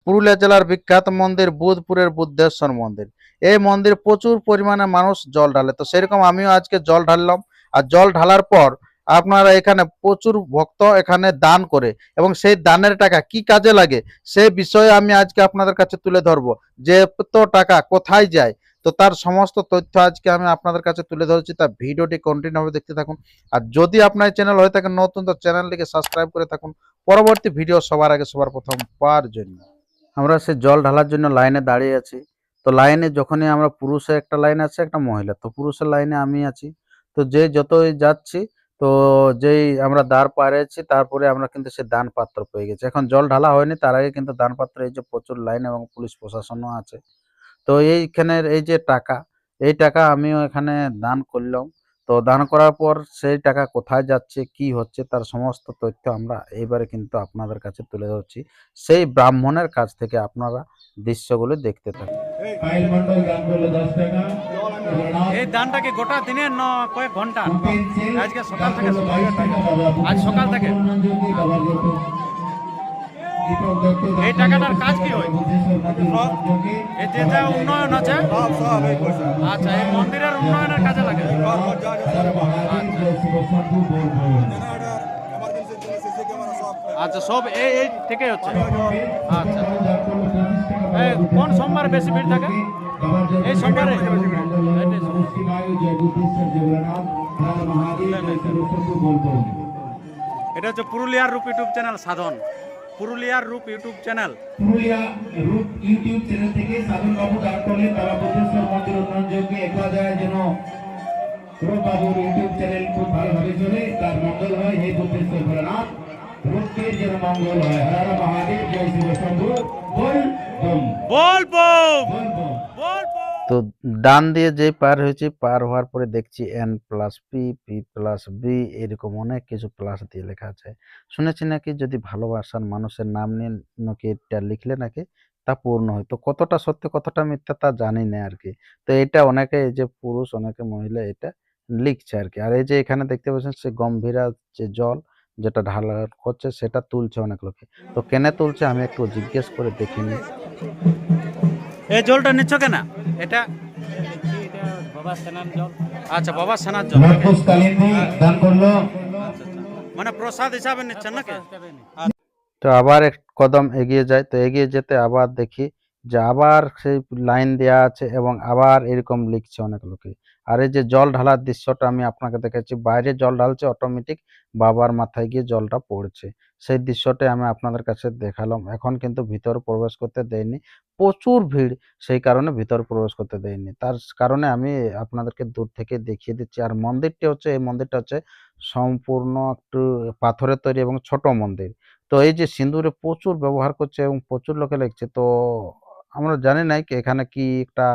পুরুলিয়া জেলার বিখ্যাত মন্দির বুধপুরের বুদ্ধেশ্বর মন্দির। এই মন্দির প্রচুর পরিমাণে মানুষ জল ঢালে, তো সেরকম আমিও আজকে জল ঢাললাম। আর জল ঢালার পর আপনারা এখানে প্রচুর ভক্ত এখানে দান করে, এবং সেই দানের টাকা কি কাজে লাগে সেই বিষয়ে আমি আজকে আপনাদের কাছে তুলে ধরবো, যে এত টাকা কোথায় যায়। তো তার সমস্ত তথ্য আজকে আমি আপনাদের কাছে তুলে ধরেছি, তার ভিডিওটি কন্টিনিউ ভাবে দেখতে থাকুন। আর যদি আপনার চ্যানেল হয়ে থাকে নতুন, তো চ্যানেলটিকে সাবস্ক্রাইব করে থাকুন পরবর্তী ভিডিও সবার আগে সবার প্রথম পাওয়ার জন্য। আমরা সে জল ঢালার জন্য লাইনে দাঁড়িয়ে আছি। তো লাইনে যখনই আমরা পুরুষের একটা লাইন আছে, একটা মহিলা, তো পুরুষের লাইনে আমি আছি। তো যে যতই যাচ্ছি, তো যেই আমরা দ্বার পাড়েছি তারপরে আমরা কিন্তু সে দান পাত্র পেয়ে গেছি। এখন জল ঢালা হয়নি, তার আগে কিন্তু দান পাত্র, এই যে প্রচুর লাইন এবং পুলিশ প্রশাসনও আছে। তো এইখানের এই যে টাকা, এই টাকা আমিও এখানে দান করলাম। তো দান করার পর সেই টাকা কোথায় যাচ্ছে, কি হচ্ছে, তার সমস্ত তথ্য আমরা এইবারে কিন্তু আপনাদের কাছে তুলে ধরছি সেই ব্রাহ্মণের কাছ থেকে। আপনারা দৃশ্যগুলো দেখতে থাকুন। এই দানটাকে গোটা দিনের কয়েক ঘন্টা, আজকে সকাল থেকে আজ সকাল থেকে এই টাকাটার কাজ কি হয়? এই যে যা উন্নয়ন আছে, আচ্ছা, এই মন্দিরের উন্নয়নের কাজে লাগে। আচ্ছা, সব এই থেকে হচ্ছে। আচ্ছা, কোন সোমবার বেশি ভিড় থাকে? এই সোমবারে। এটা হচ্ছে পুরুলিয়ার রূপ ইউটিউব চ্যানেল সাধন, পুরুলিয়ার রূপ ইউটিউব চ্যানেল, পুরুলিয়া রূপ ইউটিউব চ্যানেল থেকে সাধন বাবু দান করলেন তারা বুদ্ধেশ্বর মন্দির উন্নয়ন যোগ্য একলা যায় যেন রূপ বাবুর ইউটিউব চ্যানেল খুব ভালোভাবে চলে, তার মঙ্গল হয়। হে বুদ্ধেশ্বর ভোলানাথ, রূপকে যেন মঙ্গল হয়। হর হর মহাদেব, জয় শিব শম্ভু, বল বম বল বম বল বম। বল বম। তো ডান দিয়ে যে পার হয়েছি, পার হওয়ার পরে দেখছি N+P+B এরকম অনেক কিছু প্লাস দিয়ে লেখা আছে। শুনেছি নাকি যদি ভালোবাসার মানুষের নাম নিয়ে নাকি এটা লিখলে নাকি তা পূর্ণ হয়। তো কতটা সত্যি কতটা মিথ্যা তা জানি না আর কি। তো এটা অনেকে, এই যে পুরুষ অনেকে মহিলা এটা লিখছে আর কি। আর এই যে এখানে দেখতে পাচ্ছেন সে গম্ভীরা যে জল যেটা ঢালা করছে সেটা তুলছে অনেক লোকে। তো কেনে তুলছে আমি একটু জিজ্ঞেস করে দেখিনি। এই জলটা নিচ্ছ কেন? এটা বাবা সেনার জল। আচ্ছা, বাবা সেনার জল। রাক্ষস কালিন্দী দান করলো। মানে প্রসাদ হিসাবে নিচ্ছেন নাকি? তো আবার এক কদম এগিয়ে যায়, তো এগিয়ে যেতে আবার দেখি যে আবার সেই লাইন দেয়া আছে এবং আবার এরকম লিখছে অনেক লোকে। আর এই যে জল ঢালার দৃশ্যটা আমি আপনাকে দেখাচ্ছি, বাইরে জল ঢালছে, অটোমেটিক বাবার মাথায় গিয়ে জলটা পড়ছে। সেই দৃশ্যটাই আমি আপনাদের কাছে দেখালাম। এখন কিন্তু ভিতরে প্রবেশ করতে দেয়নি, প্রচুর ভিড়, সেই কারণে ভিতরে প্রবেশ করতে দেয়নি। তার কারণে আমি আপনাদেরকে দূর থেকে দেখিয়ে দিচ্ছি। আর মন্দিরটি হচ্ছে, এই মন্দিরটা হচ্ছে সম্পূর্ণ একটু পাথরের তৈরি এবং ছোট মন্দির। তো এই যে সিঁদুরে প্রচুর ব্যবহার করছে এবং প্রচুর লোকে লিখছে। তো আমরা জানি নাই কি এখানে কি একটা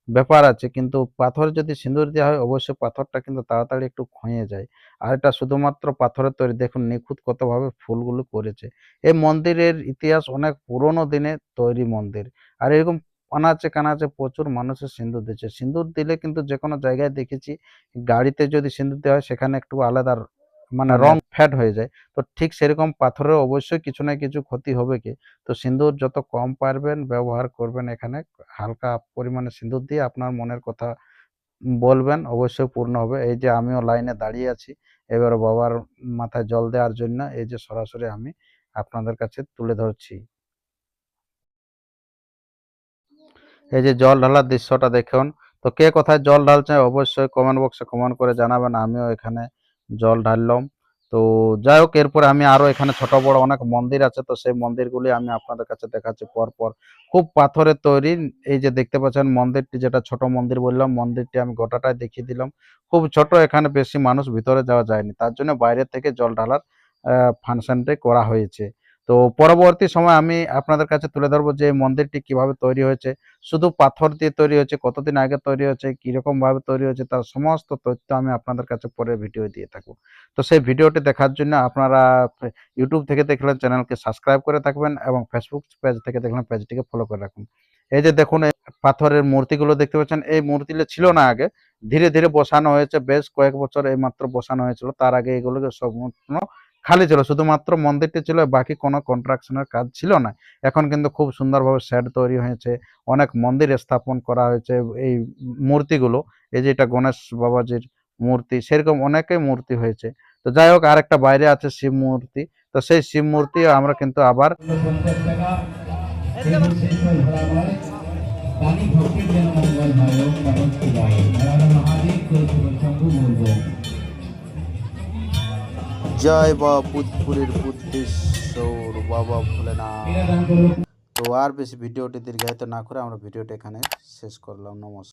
ব্যাপার আছে, কিন্তু পাথরে যদি সিঁদুর দেওয়া হয় অবশ্যই পাথরটা কিন্তু তাড়াতাড়ি একটু ক্ষয়ে যায়। আর এটা শুধুমাত্র পাথরের তৈরি, দেখুন নিখুঁত কতভাবে ফুলগুলো করেছে। এই মন্দিরের ইতিহাস অনেক পুরোনো দিনে তৈরি মন্দির। আর এরকম আনাচে কানাচে প্রচুর মানুষের সিঁদুর দিচ্ছে। সিঁদুর দিলে কিন্তু যে কোনো জায়গায় দেখেছি, গাড়িতে যদি সিঁদুর দেওয়া হয় সেখানে একটু আলাদা মানে রং ফ্যাড হয়ে যায়। তো ঠিক সেরকম পাথরের অবশ্যই কিছু না কিছু ক্ষতি হবে কি। তো সিঁদুর যত কম পারবেন ব্যবহার করবেন, এখানে হালকা পরিমাণে সিঁদুর দিয়ে আপনার মনের কথা বলবেন, অবশ্যই পূর্ণ হবে। এই যে আমিও লাইনে দাঁড়িয়ে আছি এবার বাবার মাথায় জল দেওয়ার জন্য, এই যে সরাসরি আমি আপনাদের কাছে তুলে ধরছি। এই যে জল ঢালার দৃশ্যটা দেখুন। তো কে কোথায় জল ঢালছে অবশ্যই কমেন্ট বক্সে কমেন্ট করে জানাবেন। আমিও এখানে জল ঢাললাম। তো যাই হোক, এরপরে আমি আরো এখানে ছোট বড় অনেক মন্দির আছে, তো সেই মন্দিরগুলি আমি আপনাদের কাছে দেখাচ্ছি পর পর। খুব পাথরের তৈরি। এই যে দেখতে পাচ্ছেন মন্দিরটি, যেটা ছোট মন্দির বললাম, মন্দিরটি আমি গোটাটাই দেখিয়ে দিলাম। খুব ছোট, এখানে বেশি মানুষ ভিতরে যাওয়া যায়নি, তার জন্য বাইরে থেকে জল ঢালার ফাংশনটি করা হয়েছে। তো পরবর্তী সময় আমি আপনাদের কাছে তুলে ধরবো যে এই মন্দিরটি কিভাবে তৈরি হয়েছে, শুধু পাথর দিয়ে তৈরি হয়েছে, কতদিন আগে তৈরি হয়েছে, কিরকম ভাবে তৈরি হয়েছে, তার সমস্ত তথ্য আমি আপনাদের কাছে পরের ভিডিও দিয়ে থাকবো। তো সেই ভিডিওটি দেখার জন্য আপনারা ইউটিউব থেকে দেখলে চ্যানেলকে সাবস্ক্রাইব করে থাকবেন এবং ফেসবুক পেজ থেকে দেখলে পেজটিকে ফলো করে রাখুন। এই যে দেখুন এই পাথরের মূর্তিগুলো দেখতে পাচ্ছেন, এই মূর্তিগুলো ছিল না আগে, ধীরে ধীরে বসানো হয়েছে। বেশ কয়েক বছর এই মাত্র বসানো হয়েছিল, তার আগে এগুলোকে সম্পূর্ণ খালি ছিল, শুধুমাত্র মন্দিরটি ছিল, বাকি কোনো কনস্ট্রাকশনের কাজ ছিল না। এখন কিন্তু খুব সুন্দরভাবে শেড তৈরি হয়েছে, অনেক মন্দির স্থাপন করা হয়েছে। এই মূর্তিগুলো, এই যে এটা গণেশ বাবাজির মূর্তি, সেরকম অনেকেই মূর্তি হয়েছে। তো যাই হোক, আর একটা বাইরে আছে শিব মূর্তি, তো সেই শিব মূর্তি আমরা কিন্তু আবার 50 টাকা এই বুদ্ধেশ্বর ভরা হয় পানি ভক্তির যেন মঙ্গল হয় ওম নমঃ শিবায় হর হর মহাদেব শম্ভু বলব। জয় বাবা পুতপুরের বুদ্ধেশ্বর বাবা ভোলেনাথ। বিনা দান করুন। তো আর বেশি ভিডিওটি দীর্ঘায়িত না করে আমরা ভিডিওটা এখানে শেষ করলাম। নমস্কার।